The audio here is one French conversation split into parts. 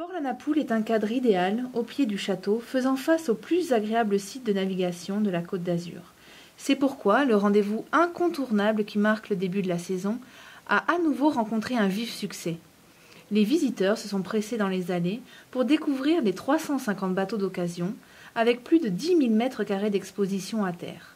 Port-la-Napoule est un cadre idéal au pied du château, faisant face au plus agréable site de navigation de la Côte d'Azur. C'est pourquoi le rendez-vous incontournable qui marque le début de la saison a à nouveau rencontré un vif succès. Les visiteurs se sont pressés dans les allées pour découvrir les 350 bateaux d'occasion, avec plus de 10 000 mètres carrés d'exposition à terre.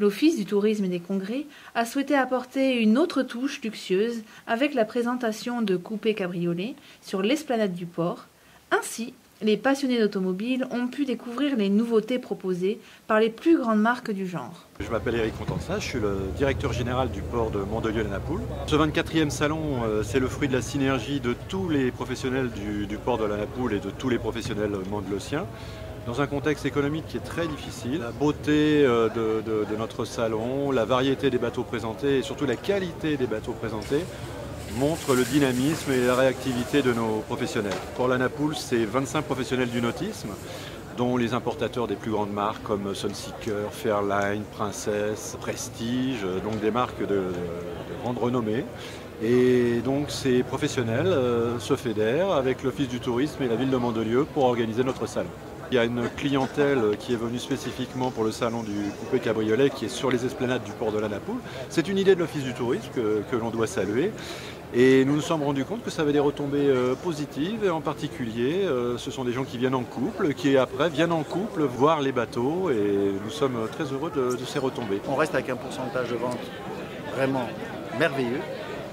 L'Office du tourisme et des congrès a souhaité apporter une autre touche luxueuse avec la présentation de coupés cabriolets sur l'esplanade du port. Ainsi, les passionnés d'automobile ont pu découvrir les nouveautés proposées par les plus grandes marques du genre. Je m'appelle Eric Contensa, je suis le directeur général du port de Mandelieu-la-Napoule. Ce 24e salon, c'est le fruit de la synergie de tous les professionnels du port de la Napoule et de tous les professionnels mandelotiens. Dans un contexte économique qui est très difficile, la beauté de notre salon, la variété des bateaux présentés et surtout la qualité des bateaux présentés montrent le dynamisme et la réactivité de nos professionnels. Pour la Napoule, c'est 25 professionnels du nautisme, dont les importateurs des plus grandes marques comme Sunseeker, Fairline, Princess, Prestige, donc des marques de grande renommée. Et donc ces professionnels se fédèrent avec l'Office du tourisme et la ville de Mandelieu pour organiser notre salon. Il y a une clientèle qui est venue spécifiquement pour le salon du coupé cabriolet qui est sur les esplanades du port de la Napoule. C'est une idée de l'Office du tourisme que l'on doit saluer. Et nous nous sommes rendus compte que ça avait des retombées positives, et en particulier, ce sont des gens qui viennent en couple, qui après viennent en couple voir les bateaux, et nous sommes très heureux de ces retombées. On reste avec un pourcentage de vente vraiment merveilleux,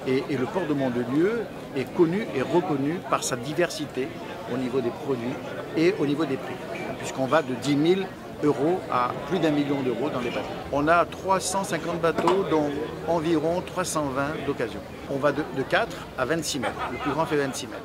et le port de Mandelieu est connu et reconnu par sa diversité au niveau des produits et au niveau des prix, puisqu'on va de 10 000 euros à plus d'1 million d'euros dans les bateaux. On a 350 bateaux, dont environ 320 d'occasion. On va de 4 à 26 mètres. Le plus grand fait 26 mètres.